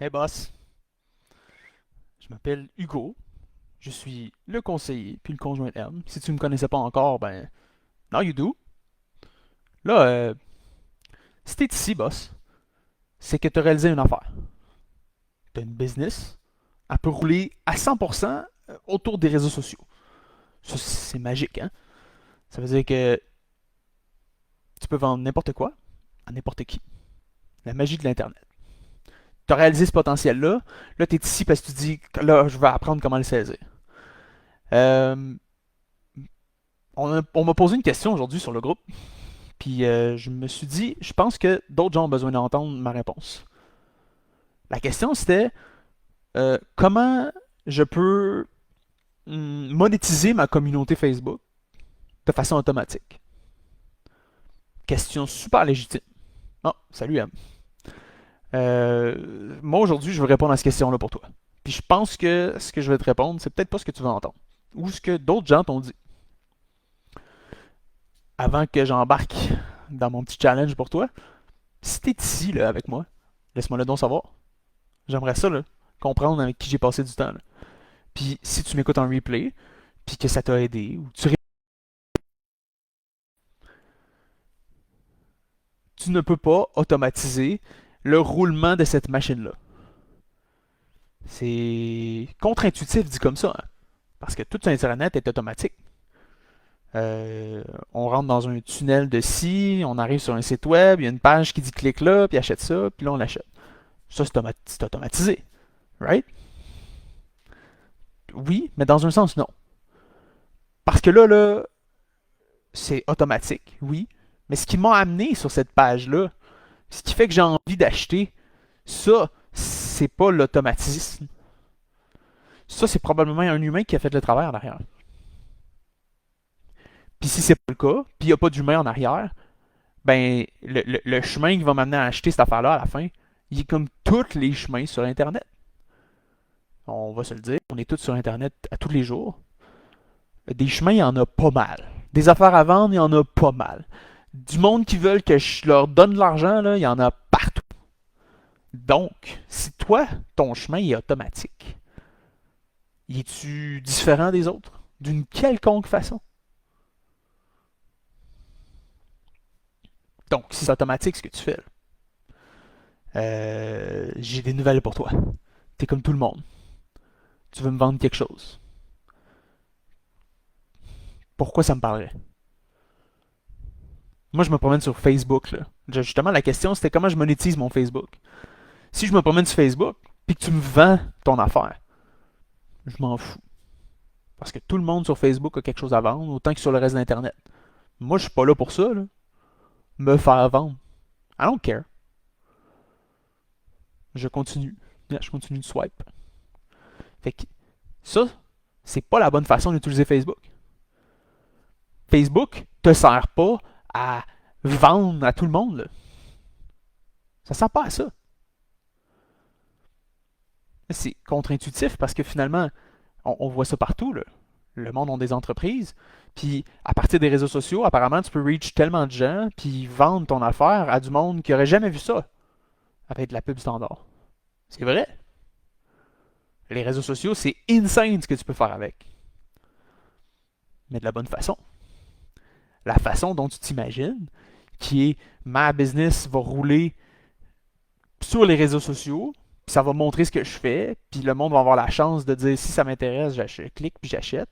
Hey boss, je m'appelle Hugo, je suis le conseiller puis le conjoint M. Si tu me connaissais pas encore, ben, now you do. Là, si t'es ici, boss, c'est que t'as réalisé une affaire. T'as une business, elle peut rouler à 100% autour des réseaux sociaux. Ça, c'est magique, hein? Ça veut dire que tu peux vendre n'importe quoi à n'importe qui. La magie de l'Internet. T'as réalisé ce potentiel-là, là, t'es ici parce que tu dis, là, je vais apprendre comment le saisir. Euh, on m'a posé une question aujourd'hui sur le groupe. Puis je me suis dit, je pense que d'autres gens ont besoin d'entendre ma réponse. La question c'était comment je peux monétiser ma communauté Facebook de façon automatique. Question super légitime. Oh, salut Am. Moi aujourd'hui, je veux répondre à cette question-là pour toi. Puis je pense que ce que je vais te répondre, c'est peut-être pas ce que tu veux entendre. Ou ce que d'autres gens t'ont dit. Avant que j'embarque dans mon petit challenge pour toi, si t'es ici là, avec moi, laisse-moi le don savoir. J'aimerais ça, là, comprendre avec qui j'ai passé du temps. Là. Puis si tu m'écoutes en replay, puis que ça t'a aidé, ou tu ne peux pas automatiser le roulement de cette machine-là. C'est contre-intuitif dit comme ça, hein, parce que tout sur Internet est automatique. On rentre dans un tunnel de scie, on arrive sur un site web, il y a une page qui dit clique là, puis achète ça, puis là on l'achète. Ça, c'est automatisé, right? Oui, mais dans un sens, non. Parce que là, c'est automatique, oui. Mais ce qui m'a amené sur cette page-là, ce qui fait que j'ai envie d'acheter, ça, c'est pas l'automatisme. Ça, c'est probablement un humain qui a fait le travail en arrière. Puis si c'est pas le cas, puis il n'y a pas d'humain en arrière, ben le chemin qui va m'amener à acheter cette affaire-là à la fin, il est comme tous les chemins sur Internet. On va se le dire, on est tous sur Internet à tous les jours. Des chemins, il y en a pas mal. Des affaires à vendre, il y en a pas mal. Du monde qui veulent que je leur donne de l'argent, là, il y en a partout. Donc, si toi, ton chemin est automatique, es-tu différent des autres? D'une quelconque façon? Donc, si c'est automatique ce que tu fais, j'ai des nouvelles pour toi. T'es comme tout le monde. Tu veux me vendre quelque chose. Pourquoi ça me parlerait? Moi, je me promène sur Facebook. Là. Justement, la question, c'était comment je monétise mon Facebook. Si je me promène sur Facebook, puis que tu me vends ton affaire, je m'en fous. Parce que tout le monde sur Facebook a quelque chose à vendre, autant que sur le reste d'Internet. Moi, je suis pas là pour ça. Là. Me faire vendre. I don't care. Je continue. Je continue de swipe. Fait que ça, c'est pas la bonne façon d'utiliser Facebook. Facebook te sert pas à vendre à tout le monde. Là. Ça sert pas à ça. C'est contre-intuitif parce que finalement, on voit ça partout. Là. Le monde a des entreprises. Puis à partir des réseaux sociaux, apparemment, tu peux reach tellement de gens puis vendre ton affaire à du monde qui aurait jamais vu ça avec de la pub standard. C'est vrai. Les réseaux sociaux, c'est insane ce que tu peux faire avec. Mais de la bonne façon. La façon dont tu t'imagines, qui est ma business va rouler sur les réseaux sociaux, puis ça va montrer ce que je fais, puis le monde va avoir la chance de dire si ça m'intéresse, j'achète, clique puis j'achète.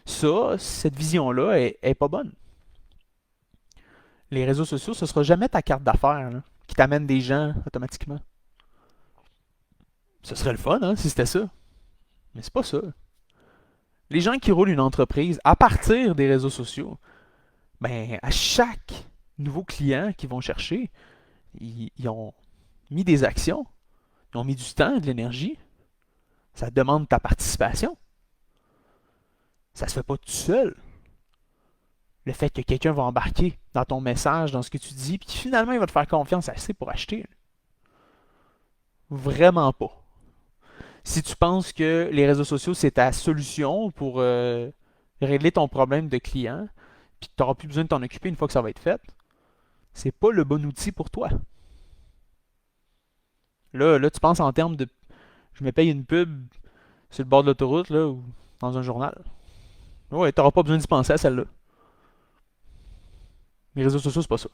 Ça, cette vision-là est pas bonne. Les réseaux sociaux, ce sera jamais ta carte d'affaires là, qui t'amène des gens automatiquement. Ce serait le fun, hein, si c'était ça. Mais c'est pas ça. Les gens qui roulent une entreprise à partir des réseaux sociaux, ben à chaque nouveau client qu'ils vont chercher, ils ont mis des actions, ils ont mis du temps, de l'énergie. Ça demande ta participation. Ça se fait pas tout seul. Le fait que quelqu'un va embarquer dans ton message, dans ce que tu dis, puis finalement il va te faire confiance assez pour acheter. Vraiment pas. Si tu penses que les réseaux sociaux c'est ta solution pour régler ton problème de client, puis que tu n'auras plus besoin de t'en occuper une fois que ça va être fait, c'est pas le bon outil pour toi. Là, tu penses en termes de je me paye une pub sur le bord de l'autoroute là, ou dans un journal. Ouais, t'auras pas besoin d'y penser à celle-là. Les réseaux sociaux, c'est pas ça.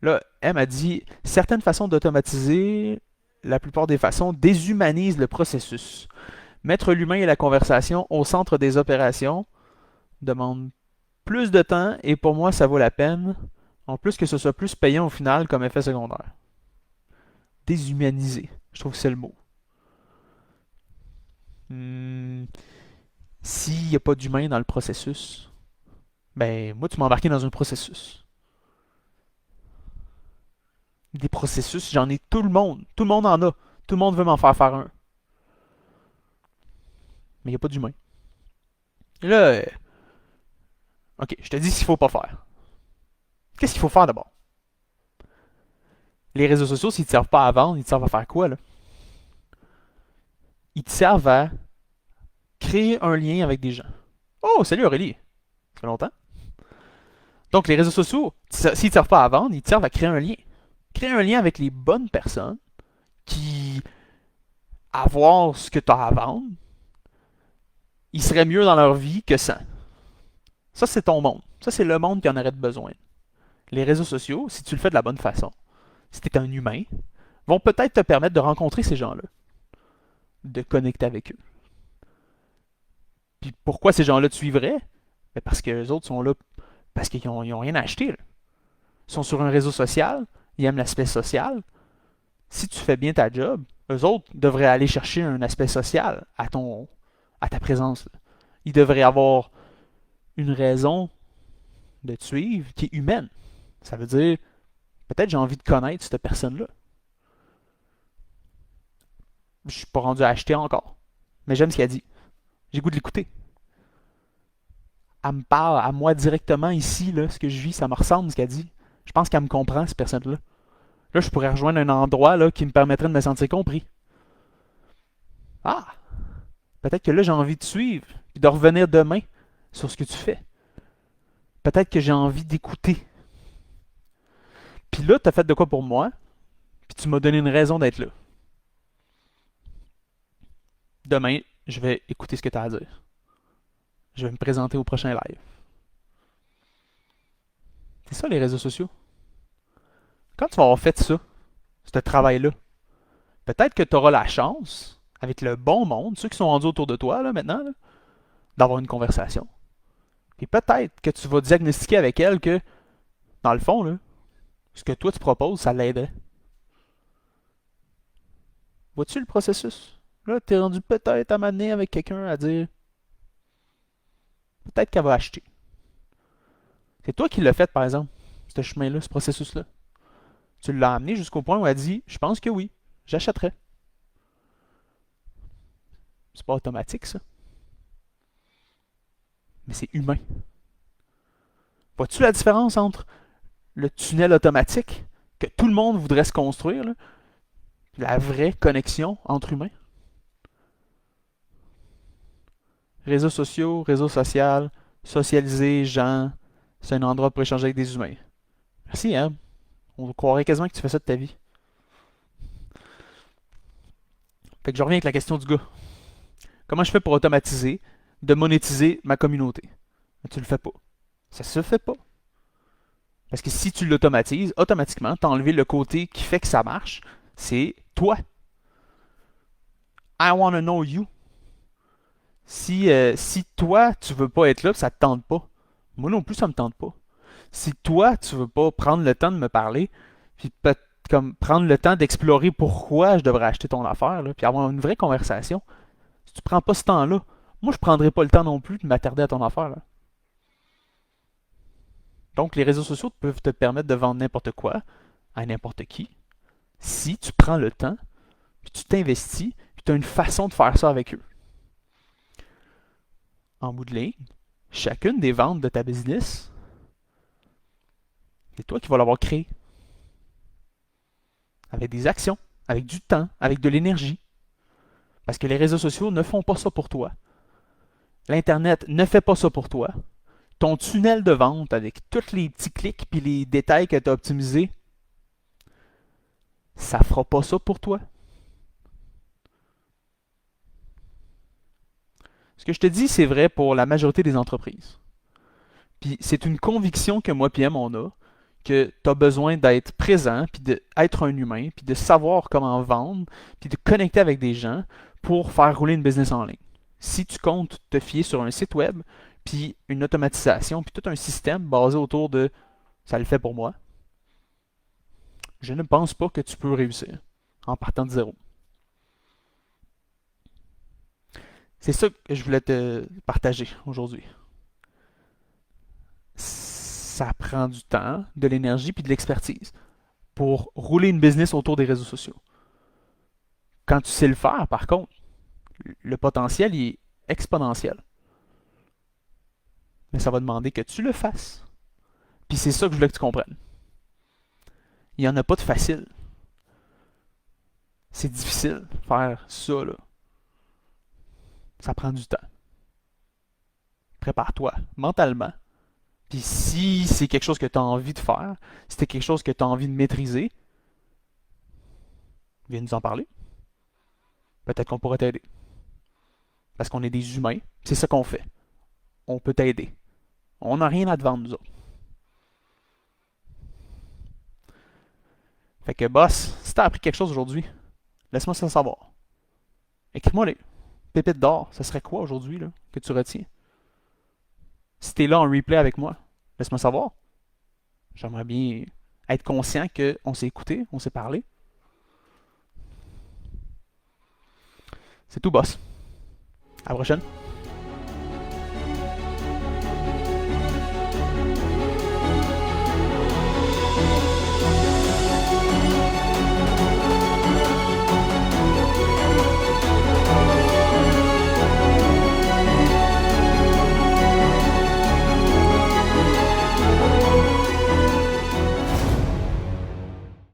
Là, elle m'a dit certaines façons d'automatiser, la plupart des façons, déshumanisent le processus. Mettre l'humain et la conversation au centre des opérations demande plus de temps et pour moi, ça vaut la peine. En plus que ce soit plus payant au final comme effet secondaire. Déshumaniser, je trouve que c'est le mot. Hmm, S'il n'y a pas d'humain dans le processus, ben moi tu m'as embarqué dans un processus. Des processus, j'en ai tout le monde. Tout le monde en a. Tout le monde veut m'en faire un. Mais il n'y a pas d'humain. Et là, ok, je te dis ce qu'il faut pas faire. Qu'est-ce qu'il faut faire d'abord? Les réseaux sociaux, s'ils ne te servent pas à vendre, ils te servent à faire quoi là? Ils te servent à créer un lien avec des gens. Oh, salut Aurélie. Ça fait longtemps. Donc les réseaux sociaux, s'ils ne te servent pas à vendre, ils te servent à créer un lien. Créer un lien avec les bonnes personnes qui, à voir ce que tu as à vendre, ils seraient mieux dans leur vie que sans. Ça, c'est ton monde. Ça, c'est le monde qui en aurait besoin. Les réseaux sociaux, si tu le fais de la bonne façon, si tu es un humain, vont peut-être te permettre de rencontrer ces gens-là, de connecter avec eux. Puis pourquoi ces gens-là te suivraient? Ben parce que les autres sont là parce qu'ils n'ont rien à acheter. Là. Ils sont sur un réseau social, ils aiment l'aspect social. Si tu fais bien ta job, eux autres devraient aller chercher un aspect social à ta présence. Là. Ils devraient avoir une raison de te suivre qui est humaine. Ça veut dire, peut-être j'ai envie de connaître cette personne-là. Je suis pas rendu à acheter encore. Mais j'aime ce qu'elle dit. J'ai goût de l'écouter. Elle me parle à moi directement ici, là, ce que je vis, ça me ressemble ce qu'elle dit. Je pense qu'elle me comprend, cette personne-là. Là, je pourrais rejoindre un endroit là, qui me permettrait de me sentir compris. Ah! Peut-être que là, j'ai envie de suivre, puis de revenir demain sur ce que tu fais. Peut-être que j'ai envie d'écouter. Puis là, tu as fait de quoi pour moi, puis tu m'as donné une raison d'être là. Demain, je vais écouter ce que tu as à dire. Je vais me présenter au prochain live. C'est ça les réseaux sociaux. Quand tu vas avoir fait ça, ce travail-là, peut-être que tu auras la chance, avec le bon monde, ceux qui sont rendus autour de toi là, maintenant, là, d'avoir une conversation. Et peut-être que tu vas diagnostiquer avec elle que, dans le fond, là, ce que toi tu proposes, ça l'aiderait. Vois-tu le processus? Là, tu es rendu peut-être à m'amener avec quelqu'un à dire peut-être qu'elle va acheter. C'est toi qui l'as fait, par exemple, ce chemin-là, ce processus-là. Tu l'as amené jusqu'au point où elle dit je pense que oui, j'achèterais. C'est pas automatique, ça. Mais c'est humain. Vois-tu la différence entre le tunnel automatique que tout le monde voudrait se construire, là, la vraie connexion entre humains? Réseaux sociaux, réseau social, socialiser, gens, c'est un endroit pour échanger avec des humains. Merci, hein? On croirait quasiment que tu fais ça de ta vie. Fait que je reviens avec la question du gars. Comment je fais pour automatiser, de monétiser ma communauté? Mais tu le fais pas. Ça se fait pas. Parce que si tu l'automatises, automatiquement, tu as enlevé le côté qui fait que ça marche. C'est toi. I wanna know you. Si toi, tu veux pas être là, ça te tente pas. Moi non plus, ça me tente pas. Si toi, tu veux pas prendre le temps de me parler, puis comme prendre le temps d'explorer pourquoi je devrais acheter ton affaire, là, puis avoir une vraie conversation, si tu prends pas ce temps-là, moi je prendrai pas le temps non plus de m'attarder à ton affaire. Là. Donc les réseaux sociaux peuvent te permettre de vendre n'importe quoi à n'importe qui, si tu prends le temps, puis tu t'investis, puis tu as une façon de faire ça avec eux. En bout de ligne, chacune des ventes de ta business, c'est toi qui vas l'avoir créé. Avec des actions, avec du temps, avec de l'énergie. Parce que les réseaux sociaux ne font pas ça pour toi. L'Internet ne fait pas ça pour toi. Ton tunnel de vente avec tous les petits clics et les détails que tu as optimisés, ça fera pas ça pour toi. Ce que je te dis, c'est vrai pour la majorité des entreprises. Puis c'est une conviction que moi et M on a, que tu as besoin d'être présent, puis d'être un humain, puis de savoir comment vendre, puis de connecter avec des gens pour faire rouler une business en ligne. Si tu comptes te fier sur un site web, puis une automatisation, puis tout un système basé autour de ça le fait pour moi, je ne pense pas que tu peux réussir en partant de zéro. C'est ça que je voulais te partager aujourd'hui. Ça prend du temps, de l'énergie puis de l'expertise pour rouler une business autour des réseaux sociaux. Quand tu sais le faire, par contre, le potentiel est exponentiel. Mais ça va demander que tu le fasses. Puis c'est ça que je voulais que tu comprennes. Il n'y en a pas de facile. C'est difficile faire ça, là. Ça prend du temps. Prépare-toi mentalement. Puis si c'est quelque chose que tu as envie de faire, si c'est quelque chose que tu as envie de maîtriser, viens nous en parler. Peut-être qu'on pourrait t'aider. Parce qu'on est des humains. C'est ça qu'on fait. On peut t'aider. On n'a rien à te vendre, nous autres. Fait que, boss, si t'as appris quelque chose aujourd'hui, laisse-moi ça savoir. Écris-moi les pépites d'or. Ça serait quoi aujourd'hui, là, que tu retiens? Si t'es là en replay avec moi, laisse-moi savoir. J'aimerais bien être conscient qu'on s'est écouté, on s'est parlé. C'est tout, boss. À la prochaine.